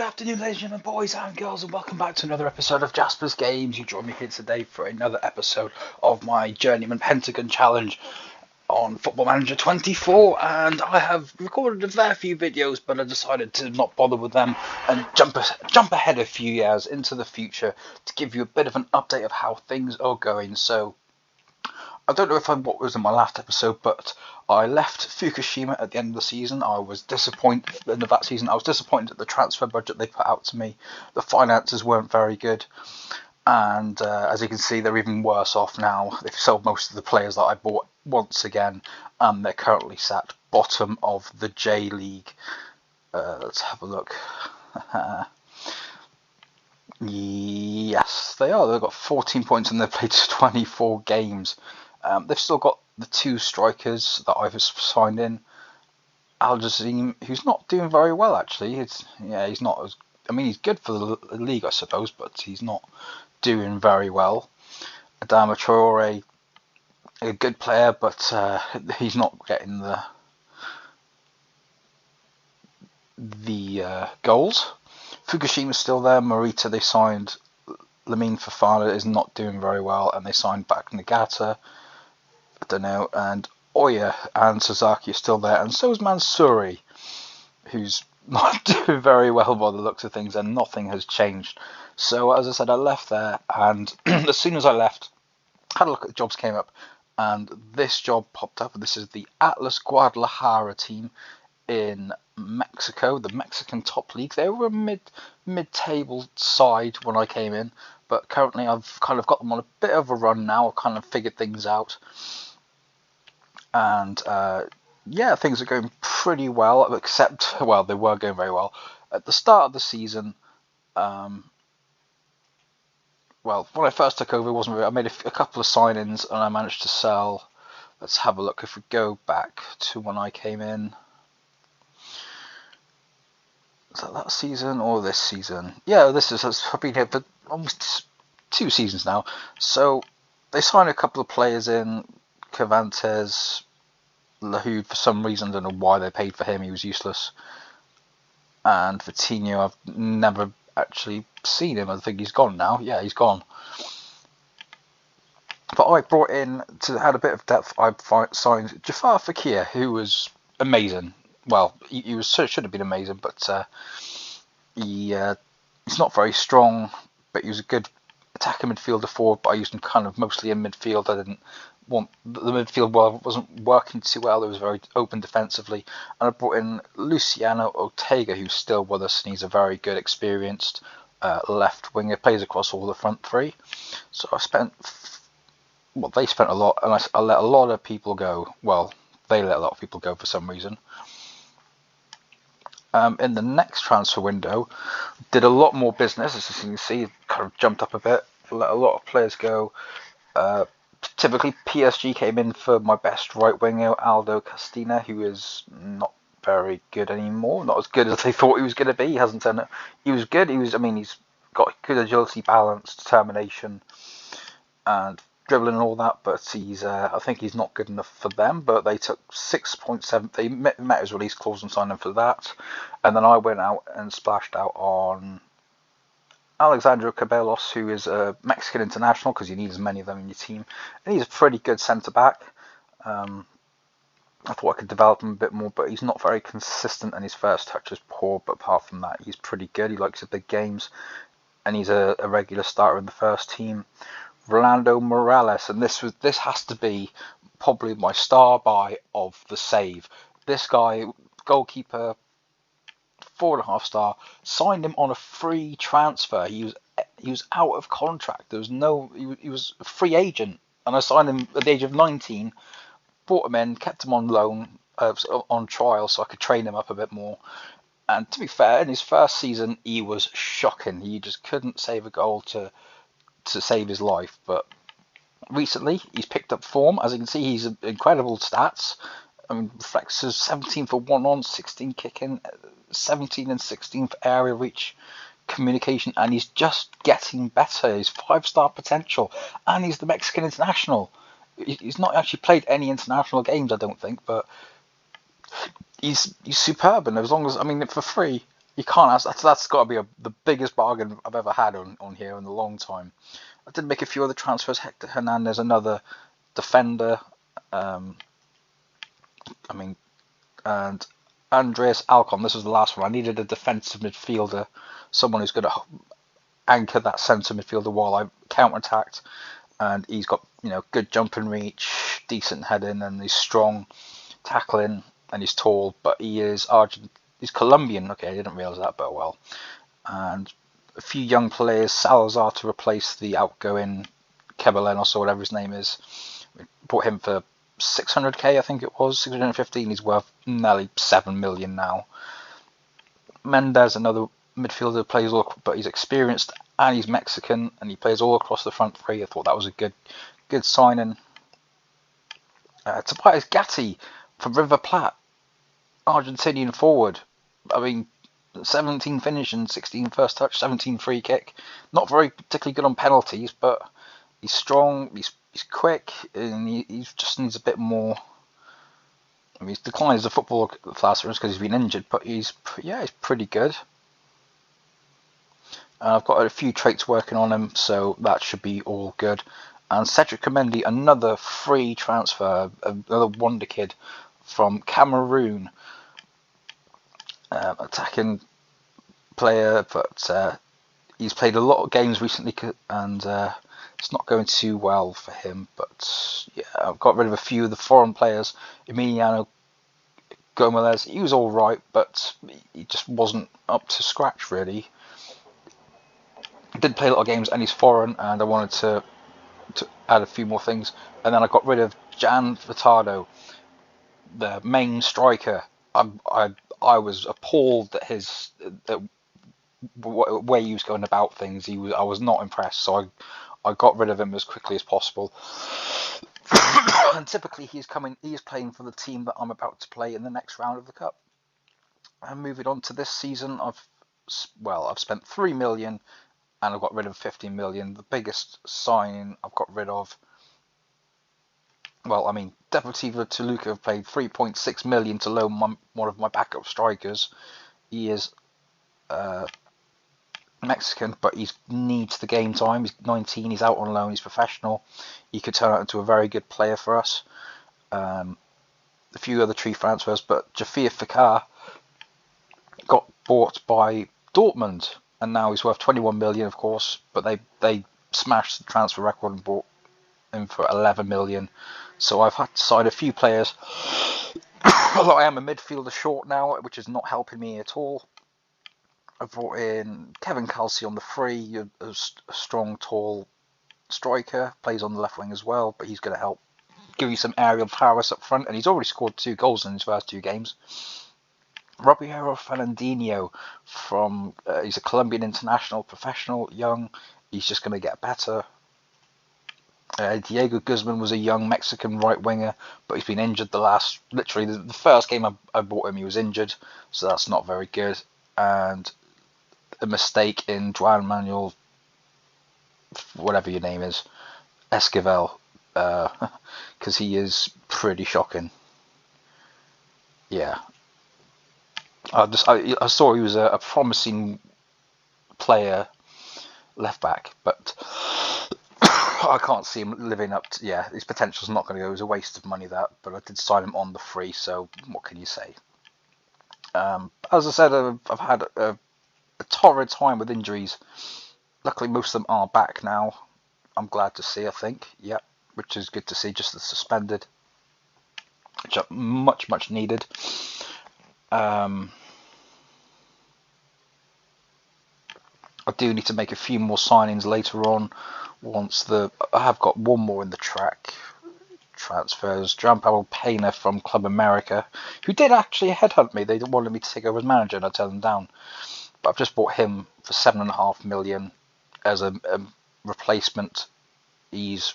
afternoon, ladies and gentlemen, boys and girls, and welcome back to another episode of Jasper's Games. You join me here today for another episode of my Journeyman Pentagon Challenge on Football Manager 24, and I have recorded a fair few videos, but I decided to not bother with them and jump ahead a few years into the future to give you a bit of an update of how things are going. So I don't know what was in my last episode, but I left Fukushima at the end of the season. I was disappointed at the end of that season. I was disappointed at the transfer budget they put out to me. The finances weren't very good. And as you can see, they're even worse off now. They've sold most of the players that I bought once again. And they're currently sat bottom of the J League. Let's have a look. Yes, they are. They've got 14 points and they've played 24 games. They've still got the two strikers that I've signed in. Al Jazim, who's not doing very well actually. He's not as. I mean, he's good for the league, I suppose, but he's not doing very well. Adama Traore, a good player, but he's not getting the goals. Fukushima's still there. Morita, they signed. Lamine Fofana is not doing very well, and they signed back Nagata. I don't know, and Oya and Sasaki are still there, and so is Mansouri, who's not doing very well by the looks of things, and nothing has changed. So as I said, I left there, and as soon as I left, had a look at the jobs came up, and this job popped up. This is the Atlas Guadalajara team in Mexico, the Mexican top league. They were a mid-table side when I came in, but currently I've kind of got them on a bit of a run now. I've kind of figured things out. And things are going pretty well, except, well, they were going very well. At the start of the season, when I first took over, it wasn't really, I made a couple of sign-ins and I managed to sell. Let's have a look. If we go back to when I came in, is that season or this season? Yeah, I've been here for almost 2 seasons now. So they signed a couple of players in. Cervantes, Lahoud, for some reason, I don't know why they paid for him, he was useless. And Vitinho, I've never actually seen him. I think he's gone now. Yeah, he's gone. But I brought in, to add a bit of depth, I signed Jafar Fakir, who was amazing. Well, he should have been amazing, but he's not very strong, but he was a good attacking midfielder forward, but I used him kind of mostly in midfield. I didn't want the midfield wasn't working too well. It was very open defensively, and I brought in Luciano Ortega, who's still with us, and he's a very good, experienced left winger. Plays across all the front three. So they spent a lot, and I let a lot of people go. Well, they let a lot of people go for some reason. In the next transfer window, did a lot more business, as you can see, kind of jumped up a bit, let a lot of players go. Typically, PSG came in for my best right winger, Aldo Castina, who is not very good anymore, not as good as they thought he was going to be. He hasn't done it. He was good. He's got good agility, balance, determination, and dribbling and all that, but I think he's not good enough for them. But they took 6.7. They met his release clause and signed him for that. And then I went out and splashed out on Alexandro Cabellos, who is a Mexican international, because you need as many of them in your team, and he's a pretty good centre back. I thought I could develop him a bit more, but he's not very consistent, and his first touch is poor. But apart from that, he's pretty good. He likes the big games, and he's a regular starter in the first team. Rolando Morales, and this has to be probably my star buy of the save. This guy, goalkeeper, 4.5 star, signed him on a free transfer. He was out of contract. There was he was a free agent, and I signed him at the age of 19. Brought him in, kept him on loan, on trial, so I could train him up a bit more. And to be fair, in his first season, he was shocking. He just couldn't save a goal to save his life. But recently, he's picked up form. As you can see, he's incredible stats. I mean, reflexes 17 for 1-on, 16 kicking, 17 and 16 for area reach, communication, and he's just getting better. He's 5-star potential, and he's the Mexican international. He's not actually played any international games, I don't think, but he's superb. And as long as, I mean, for free, You can't ask. That's got to be the biggest bargain I've ever had on here in a long time. I did make a few other transfers. Hector Hernandez, another defender. Um, I mean, and Andreas Alcon. This was the last one. I needed a defensive midfielder, someone who's going to anchor that centre midfielder while I counter-attacked. And he's got good jump and reach, decent heading, and he's strong tackling, and he's tall. But he is He's Colombian. Okay, I didn't realise that, but well. And a few young players, Salazar to replace the outgoing Kebelenos or whatever his name is. We bought him for 600k, I think it was, 615. He's worth nearly 7 million now. Mendes, another midfielder, plays but he's experienced and he's Mexican and he plays all across the front three. I thought that was a good signing. Tobias Gatti from River Plate, Argentinian forward. I mean, 17 finish and 16 first touch, 17 free kick. Not very particularly good on penalties, but he's strong, he's quick, and he just needs a bit more. I mean, he's declined as a footballer class because he's been injured, but he's pretty good. I've got a few traits working on him, so that should be all good. And Cedric Kamendi, another free transfer, another wonder kid from Cameroon, attacking player, but he's played a lot of games recently, and it's not going too well for him. But yeah, I've got rid of a few of the foreign players. Emiliano Gomez, he was all right, but he just wasn't up to scratch really. Did play a lot of games, and he's foreign, and I wanted to add a few more things. And then I got rid of Jan Furtado, the main striker. I was appalled at his way he was going about things. I was not impressed, so I got rid of him as quickly as possible. And typically he is playing for the team that I'm about to play in the next round of the cup. And moving on to this season, I've spent 3 million and I've got rid of 15 million. The biggest signing I've got rid of, Deportivo Toluca have paid 3.6 million to loan one of my backup strikers. He is Mexican, but he needs the game time. He's 19, he's out on loan, he's professional. He could turn out into a very good player for us. A few other tree transfers, but Jafir Fakar got bought by Dortmund, and now he's worth 21 million, of course, but they smashed the transfer record and bought him for 11 million. So I've had to sign a few players. Although I am a midfielder short now, which is not helping me at all. I've brought in Kevin Kelsey on the free, a strong, tall striker, plays on the left wing as well, but he's going to help give you some aerial prowess up front, and he's already scored 2 goals in his first 2 games. Robiero Fernandinho he's a Colombian international, professional, young. He's just going to get better. Diego Guzman was a young Mexican right winger, but he's been injured literally the first game I bought him, he was injured, so that's not very good. And a mistake in Juan Manuel, whatever your name is, Esquivel, because he is pretty shocking. Yeah. I saw he was a promising player, left back, but I can't see him living up to, his potential's not going to go. It was a waste of money, that, but I did sign him on the free, so what can you say? As I said, I've had a torrid time with injuries. Luckily, most of them are back now. I'm glad to see, I think. Yep, which is good to see, just the suspended, which are much needed. I do need to make a few more signings later on. I have got one more in the track. Transfers. João Paulo Pena from Club America, who did actually headhunt me. They wanted me to take over as manager, and I turned them down. But I've just bought him for 7.5 million as a replacement. He's,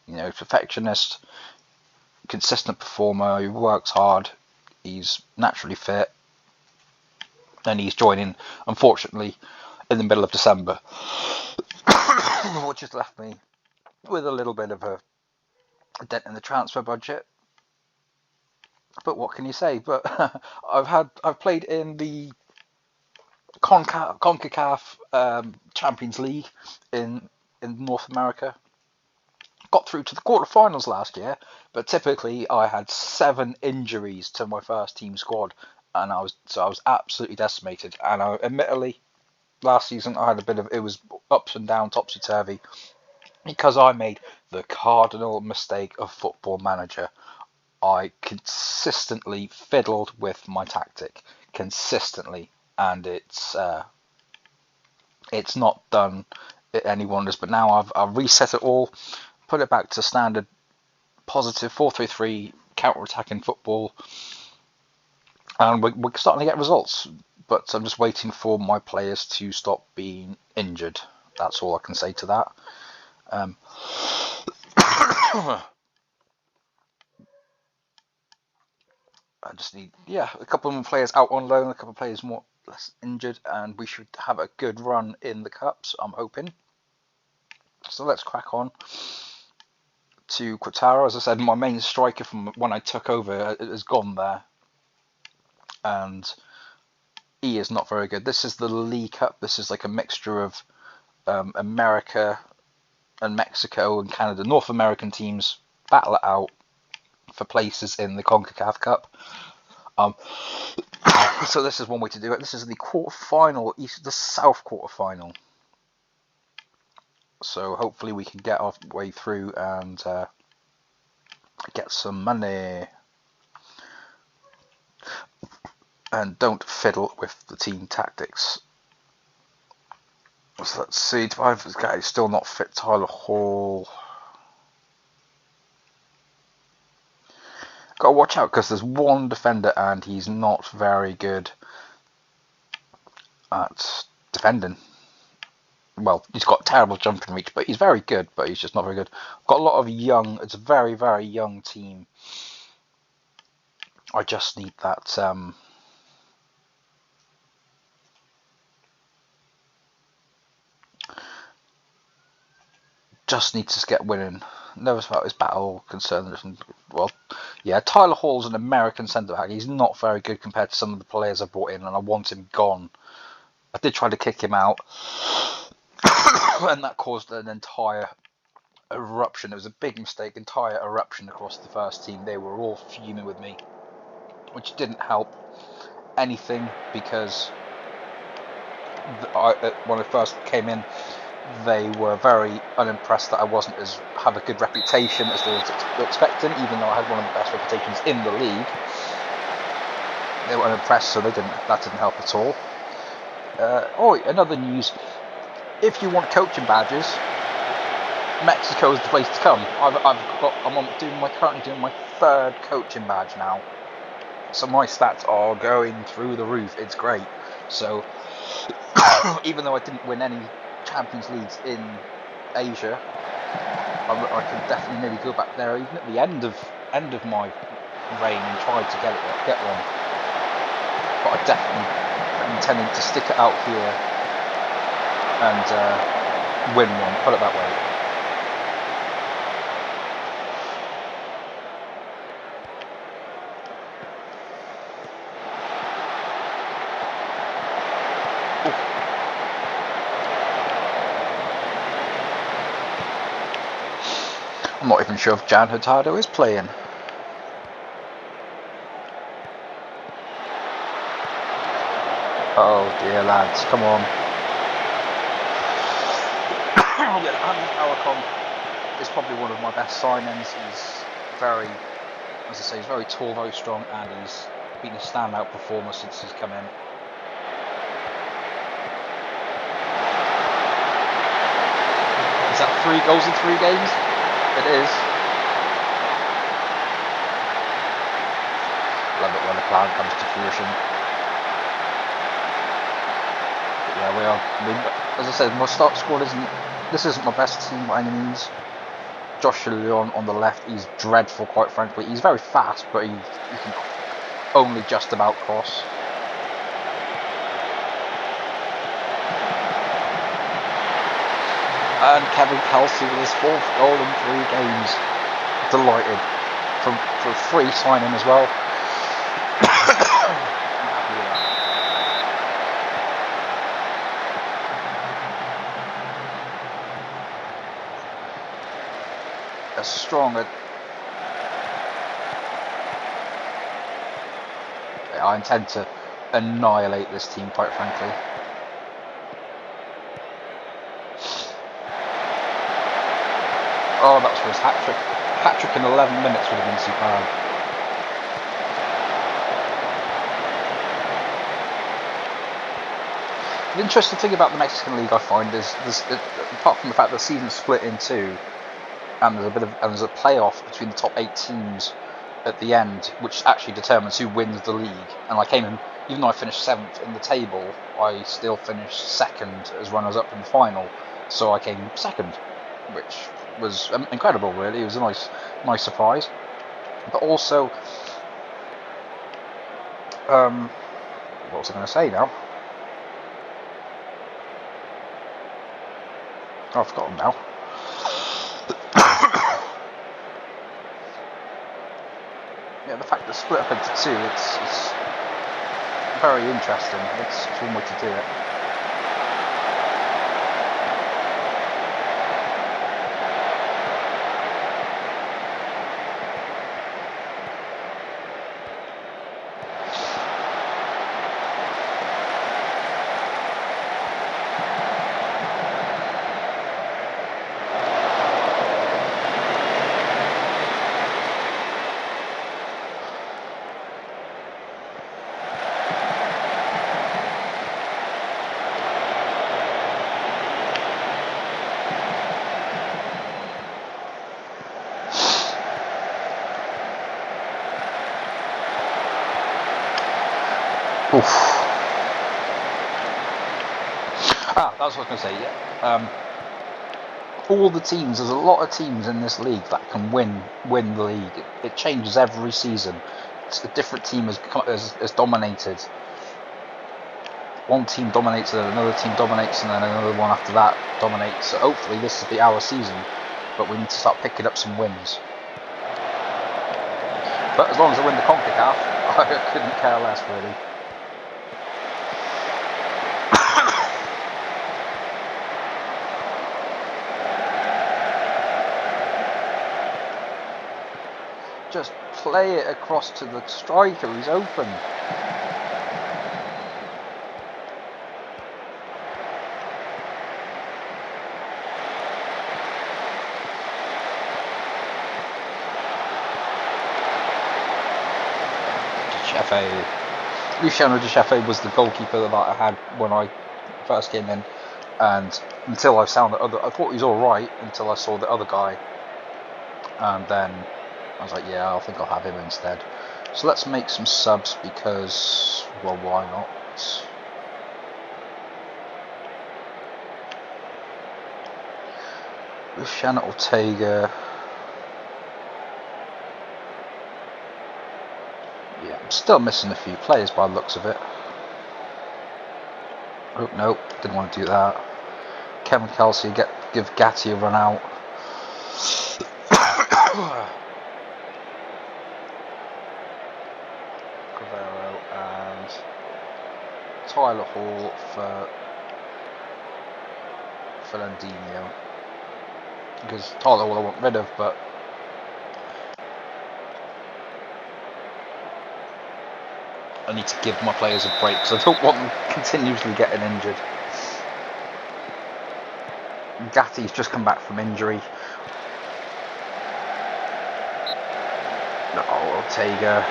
perfectionist, consistent performer. He works hard. He's naturally fit, and he's joining, unfortunately, in the middle of December, which has left me with a little bit of a dent in the transfer budget. But what can you say? But I've played in the CONCACAF Champions League in North America. Got through to the quarterfinals last year, but typically I had 7 injuries to my first team squad, and I was absolutely decimated. And admittedly, last season I had it was ups and downs, topsy turvy, because I made the cardinal mistake of Football Manager. I consistently fiddled with my tactic, consistently, and it's not done any wonders. But now I've reset it all, put it back to standard positive 4-3-3 counter-attacking football, and we're starting to get results. But I'm just waiting for my players to stop being injured. That's all I can say to that. I just need, a couple of players out on loan, a couple of players less injured, and we should have a good run in the cups, I'm hoping. So let's crack on to Quattaro. As I said, my main striker from when I took over has gone there, and he is not very good. This is the League Cup. This is like a mixture of America and Mexico and Canada. North American teams battle it out for places in the CONCACAF Cup. So this is one way to do it. This is the quarterfinal, the South quarterfinal. So hopefully we can get our way through and get some money. And don't fiddle with the team tactics. So let's see. This guy is still not fit. Tyler Hall. Got to watch out because there's one defender and he's not very good at defending. Well, he's got terrible jumping reach, but he's very good, but he's just not very good. Got a lot of young, it's a very, very young team. I just need that, just need to get winning. Nervous about his battle concern. Well, yeah, Tyler Hall's an American centre back. He's not very good compared to some of the players I brought in, and I want him gone. I did try to kick him out, and that caused an entire eruption. It was a big mistake, entire eruption across the first team. They were all fuming with me, which didn't help anything because when I first came in, they were very unimpressed that I wasn't have a good reputation as they were expecting, even though I had one of the best reputations in the league. They were unimpressed, so that didn't help at all. Another news: if you want coaching badges, Mexico is the place to come. I'm currently doing my 3rd coaching badge now, so my stats are going through the roof. It's great. So even though I didn't win any Champions Leagues in Asia, I could definitely maybe go back there even at the end of my reign and try to get one. But I definitely am intending to stick it out here and win one. Put it that way. I'm not even sure if Jan Hurtado is playing. Oh dear lads, come on. Andrew Alarcon is probably one of my best signings. He's very, as I say, he's very tall, very strong, and he's been a standout performer since he's come in. Is that 3 goals in 3 games? It is. Love it when the plan comes to fruition. But yeah, we are. As I said, my start squad isn't my best team by any means. Josh Leon on the left, he's dreadful, quite frankly. He's very fast, but he can only just about cross. And Kevin Kelsey with his 4th goal in 3 games. Delighted. For free signing as well. I'm happy with that. a stronger. I intend to annihilate this team, quite frankly. Oh, that was for his hat-trick. Hat-trick in 11 minutes would have been superb. The interesting thing about the Mexican League, I find, is apart from the fact the season's split in two, and there's a playoff between the top 8 teams at the end, which actually determines who wins the league. And I came in, even though I finished 7th in the table, I still finished 2nd as runners-up in the final. So I came 2nd, which was incredible, really. It was a nice surprise. But also, what was I going to say now? Oh, I've forgotten now. Yeah, the fact that split up into two, it's very interesting. It's one way to do it. Oof. That's what I was going to say, yeah. All the teams, there's a lot of teams in this league that can win the league. It changes every season. A different team has dominated. One team dominates, and then another team dominates, and then another one after that dominates. So hopefully this will be our season, but we need to start picking up some wins. But as long as I win the CONCACAF, I couldn't care less, really. Just play it across to the striker, he's open. Luciano Di was the goalkeeper that I had when I first came in, and until I saw the other, I thought he was alright until I saw the other guy, and then I was like, yeah, I think I'll have him instead. So let's make some subs because, well, why not? Luciano Ortega. Yeah, I'm still missing a few players by the looks of it. Oh, no, didn't want to do that. Kevin Kelsey, give Gatti a run out. Cravero and Tyler Hall for Landino. Because Tyler Hall I want rid of, but I need to give my players a break because I don't want them continuously getting injured. Gatti's just come back from injury. Oh, Ortega.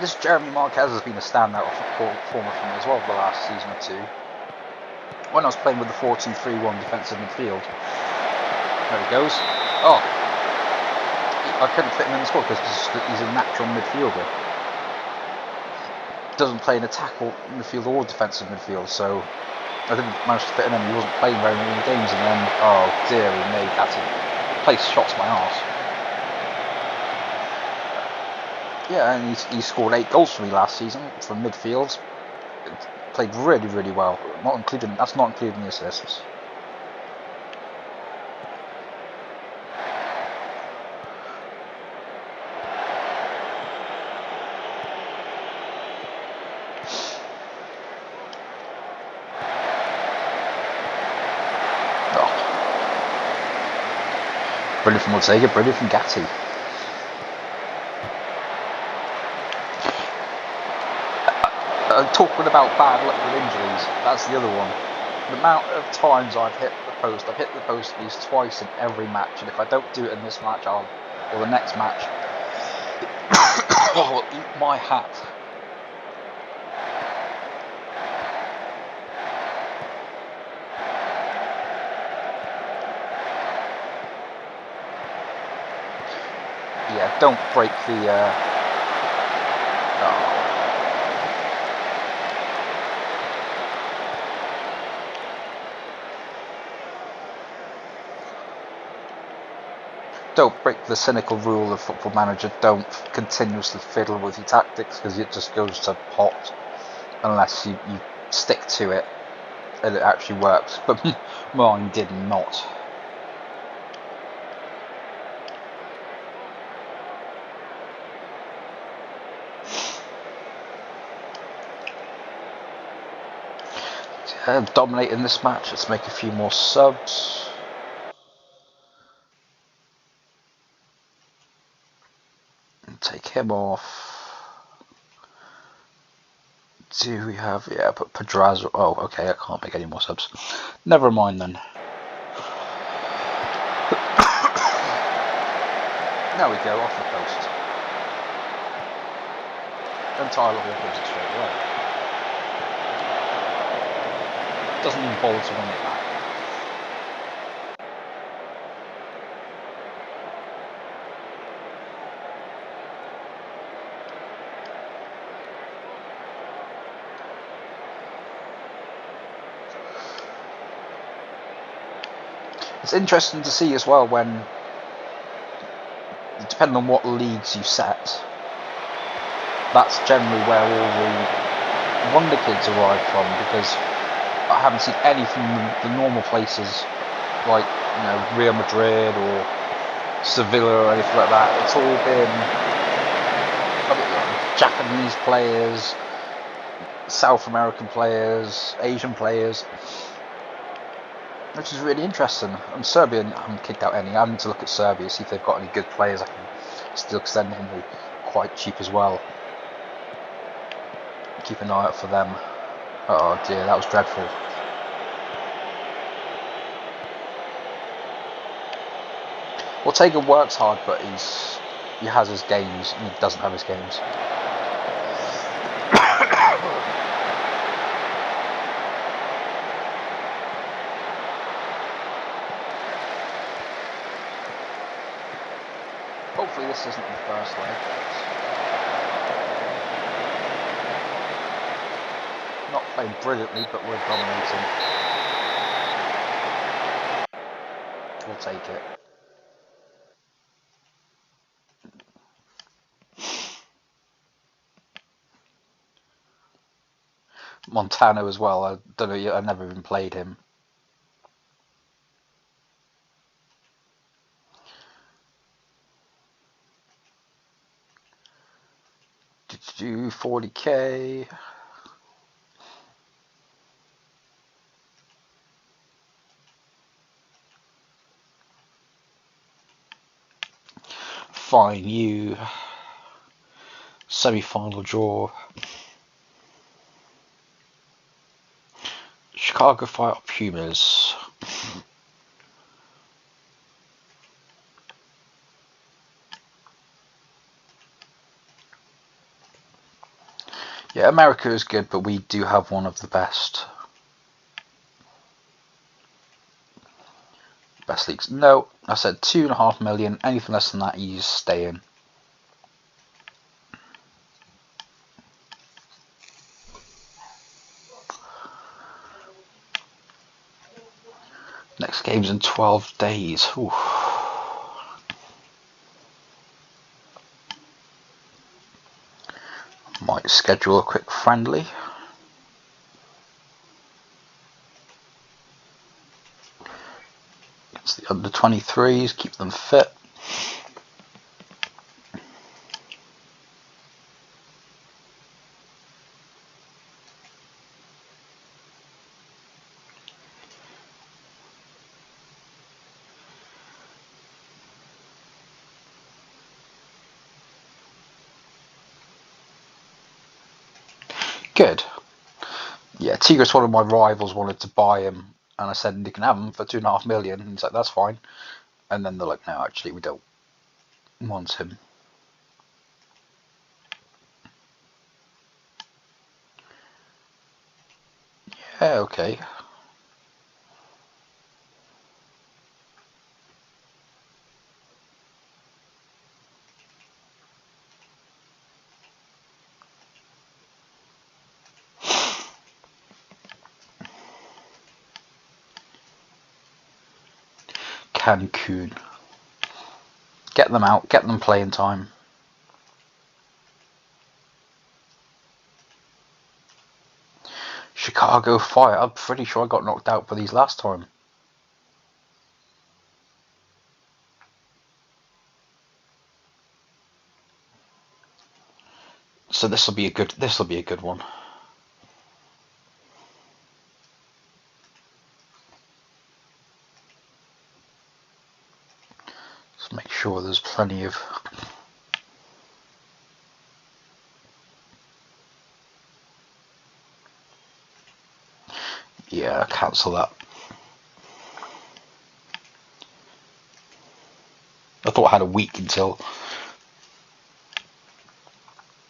This Jeremy Marquez has been a standout performer for me as well for the last season or two. When I was playing with the 4-2-3-1 defensive midfield. There he goes. Oh, I couldn't fit him in the squad because he's a natural midfielder. Doesn't play in attack or midfield or defensive midfield, so I didn't manage to fit him in. He wasn't playing very many games, and then, oh dearie me, had to place shots my arse. Yeah, and he scored 8 goals for me last season from midfield. Played really, really well. That's not including the assists. Brilliant from Ortega, brilliant from Gatti. Talking about bad luck with injuries, that's the other one. The amount of times I've hit the post at least twice in every match, and if I don't do it in this match, or the next match, I'll eat my hat. Yeah, don't break the. Don't break the cynical rule of Football Manager. Don't continuously fiddle with your tactics, because it just goes to pot unless you stick to it and it actually works. But mine did not. Dominating this match. Let's make a few more subs. And take him off. Do we have... yeah, but Pedraza... oh, okay, I can't make any more subs. Never mind then. There we go, off the post. And Tyler Hall gives it straight away. Doesn't even bother to win it back. It's interesting to see as well when, depending on what leagues you set, that's generally where all the wonder kids arrive from, because I haven't seen any from the normal places like, you know, Real Madrid or Sevilla or anything like that. It's all been Japanese players, South American players, Asian players, which is really interesting. And Serbia, I haven't kicked out any. I need to look at Serbia, see if they've got any good players I can still extend them quite cheap as well. Keep an eye out for them. Oh dear, that was dreadful. Ortega works hard, but he has his games and he doesn't have his games. Hopefully this isn't the first leg, but not playing brilliantly, but we're dominating. We'll take it. Montano as well. I don't know. I've never even played him. Did you do 40k? Fine, you. Semi-final draw. Chicago Fire Pumas. Yeah, America is good, but we do have one of the best leagues. No, I said 2.5 million. Anything less than that, you stay in. Next game's in 12 days. Ooh. Might schedule a quick friendly. Against the under 23s, keep them fit. Good. Yeah, Tigris, one of my rivals, wanted to buy him, and I said, you can have him for 2.5 million. And he's like, that's fine. And then they're like, no, actually, we don't want him. Yeah, okay. Cancun. Get them out, get them playing time. Chicago Fire. I'm pretty sure I got knocked out for these last time. So this will be a good one. Just make sure there's plenty of. Yeah, cancel that. I thought I had a week until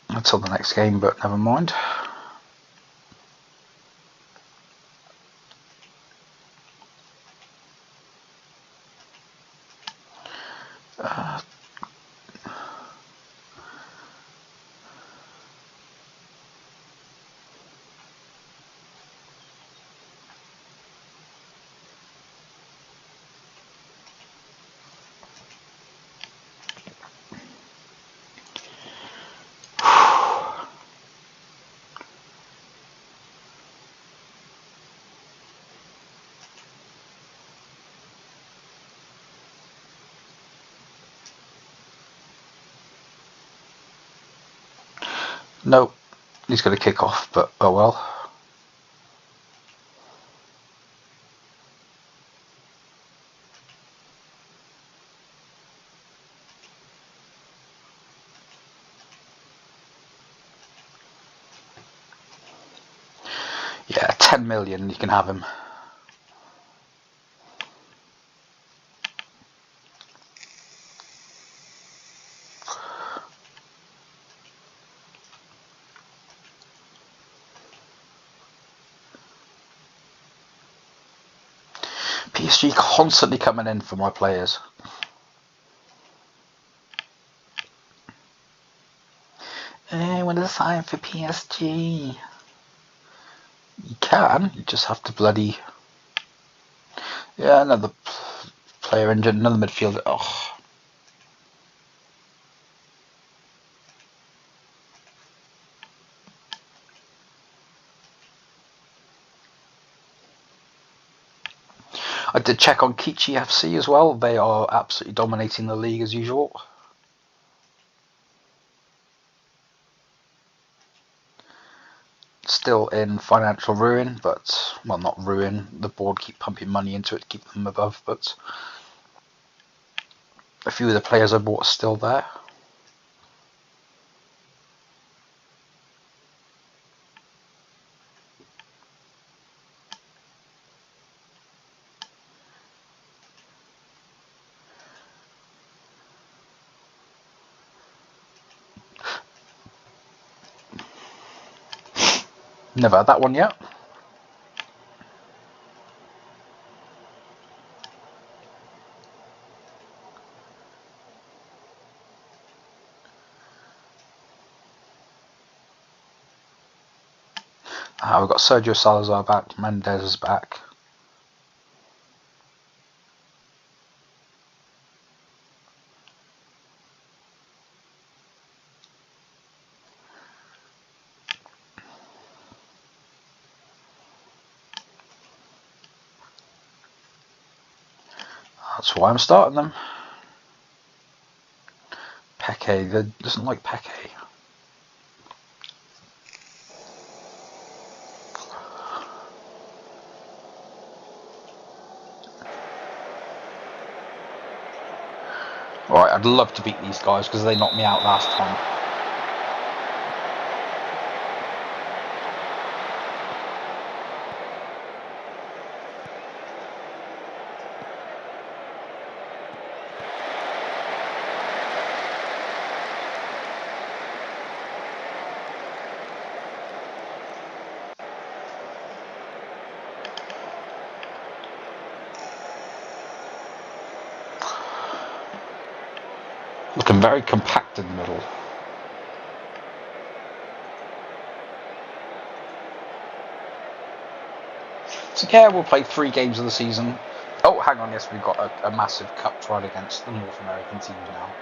the next game, but never mind. Nope, he's going to kick off, but oh well. Yeah, 10 million, you can have him. PSG constantly coming in for my players. I want to sign for PSG. You can, you just have to bloody. Yeah, another player injured, another midfielder. Oh. I did check on Kichi FC as well. They are absolutely dominating the league as usual. Still in financial ruin, but, well, not ruin. The board keep pumping money into it to keep them above, but a few of the players I bought are still there. Never had that one yet. We've got Sergio Salazar back, Mendes is back. That's why I'm starting them. Pepe, doesn't like Pepe. Alright, I'd love to beat these guys because they knocked me out last time. Looking very compact in the middle. So yeah, we'll play 3 games of the season. Oh, hang on, yes, we've got a massive cup trial against the North American teams now.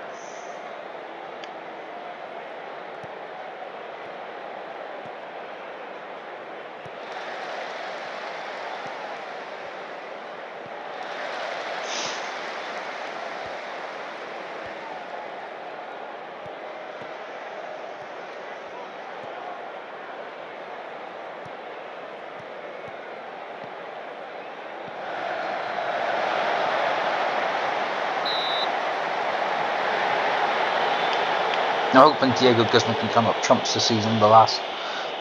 I'm hoping Diego Guzman can come up trumps this season. The last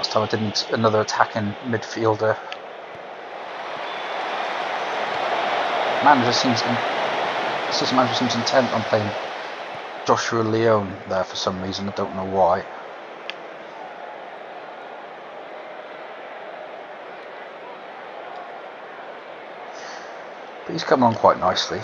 time I didn't another attacking midfielder. Assistant manager seems intent on playing Joshua Leone there for some reason. I don't know why. But he's coming on quite nicely.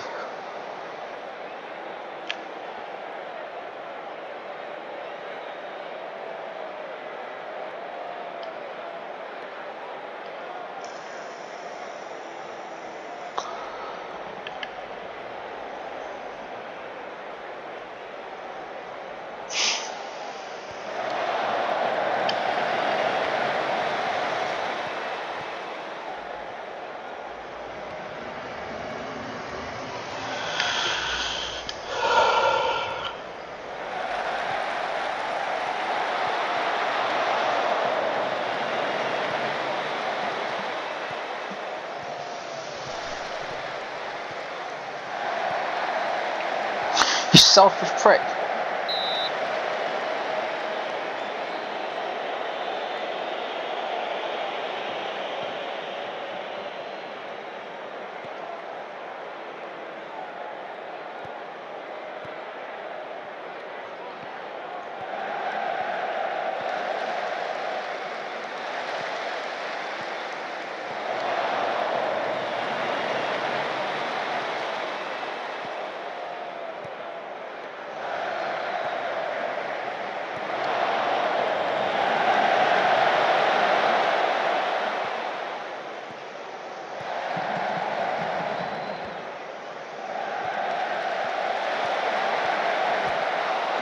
You selfish prick.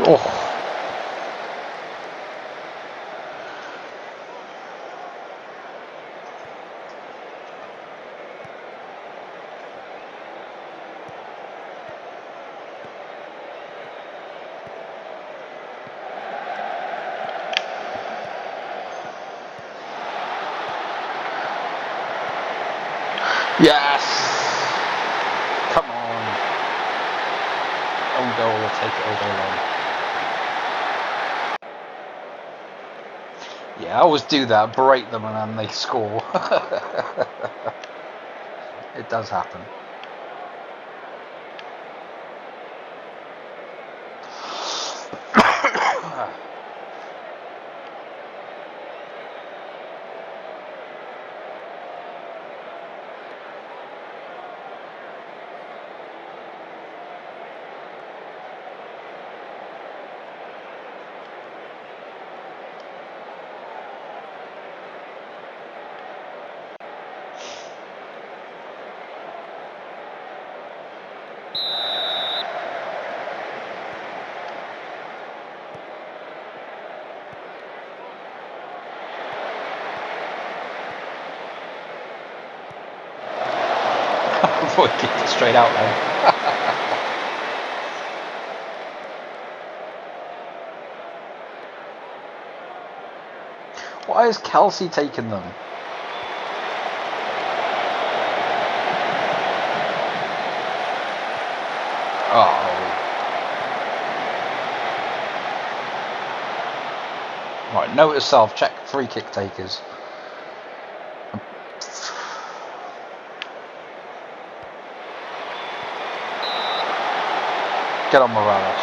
Oh. Yes! Come on. Own goal, will take it all day long. Yeah, I always do that, berate them and then they score. It does happen. Boy, kicked it straight out then. Why is Kelsey taking them? Oh. Right, note to self, check free kick takers. Get on Morales.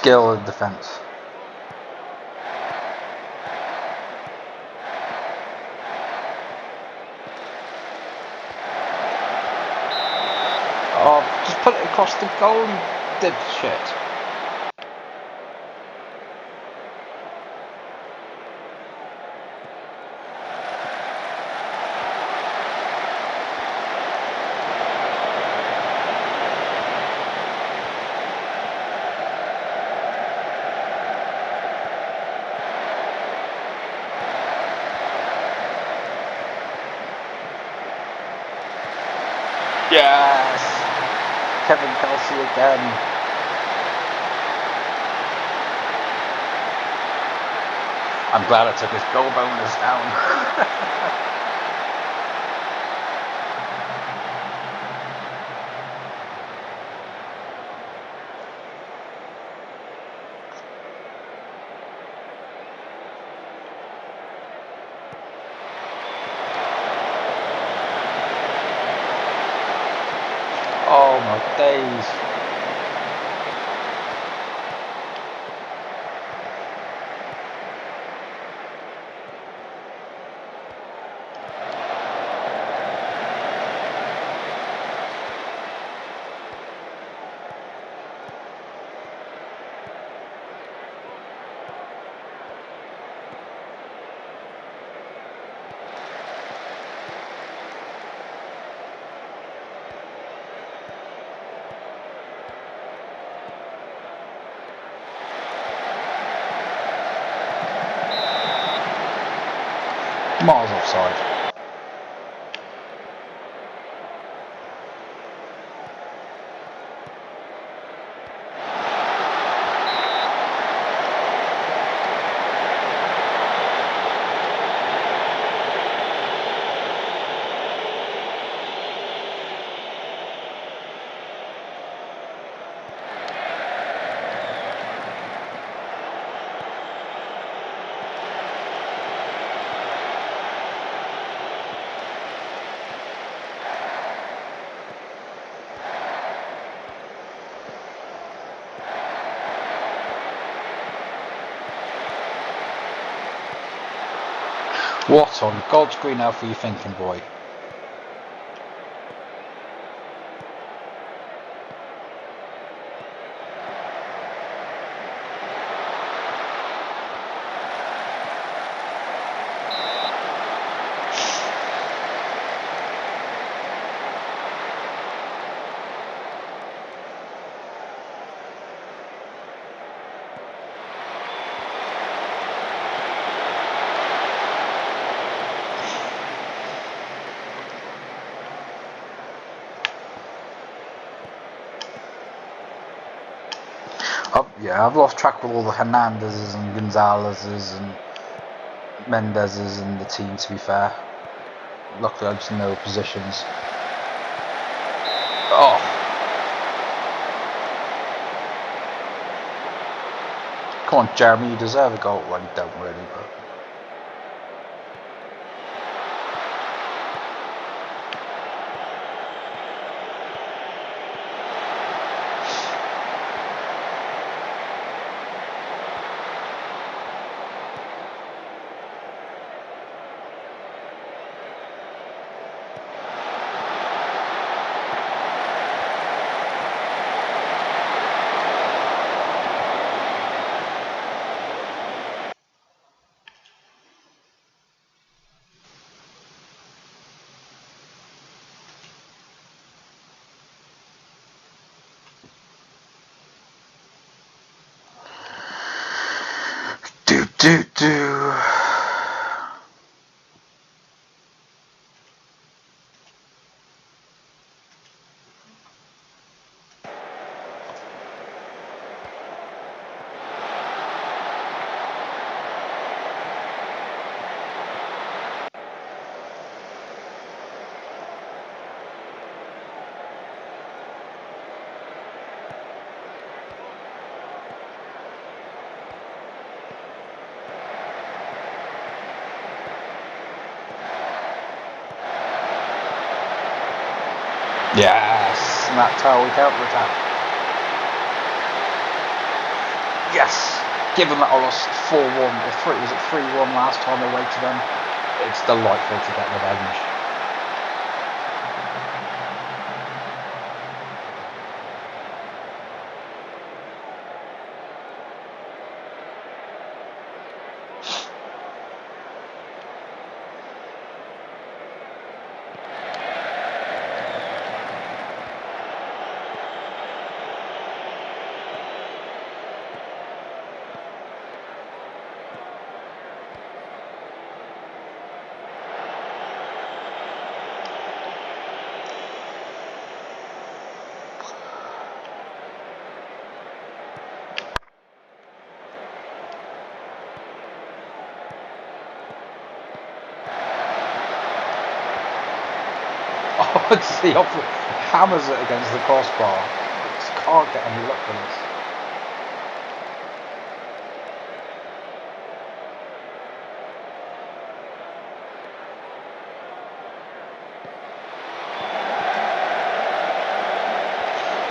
skill in defence. Oh, just put it across the goal, you dipshit. Yes! Kevin Kelsey again. I'm glad I took his goal bonus down. Oh my days. Miles offside. What on God's green earth were you thinking, boy? Oh, yeah, I've lost track with all the Hernandez's and Gonzalez's and Mendez's in the team, to be fair. Luckily I just know positions. Oh. Come on, Jeremy, you deserve a goal. Well, you don't really, but... Do. Yes, and that's how we counter attack. Yes, given that I lost 4-1 or 3, was it 3-1 last time away to them? It's delightful to get revenge. Oh, it's the opposite. Hammers it against the crossbar. Just can't get any luck with this.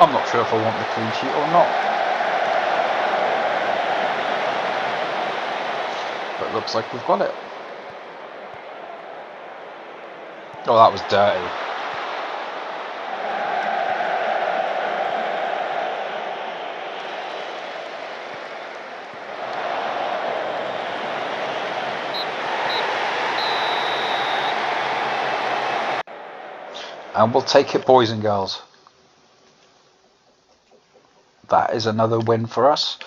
I'm not sure if I want the clean sheet or not. But it looks like we've got it. Oh, that was dirty. And we'll take it, boys and girls. That is another win for us.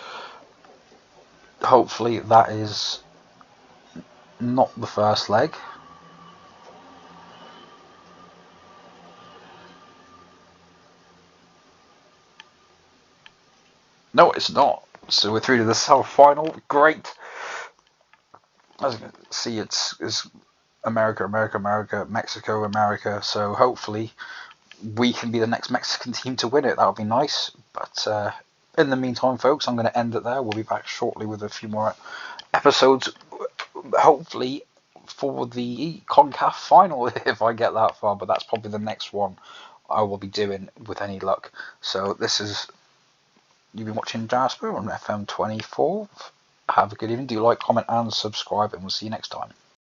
Hopefully that is not the first leg. No, it's not. So we're through to the semi-final. Great. As you can see, it's America, America, America, Mexico, America. So hopefully we can be the next Mexican team to win it. That would be nice. But in the meantime, folks, I'm going to end it there. We'll be back shortly with a few more episodes, hopefully for the CONCACAF final if I get that far. But that's probably the next one I will be doing with any luck. So this is, you've been watching Jasper on FM 24. Have a good evening. Do like, comment, and subscribe, and we'll see you next time.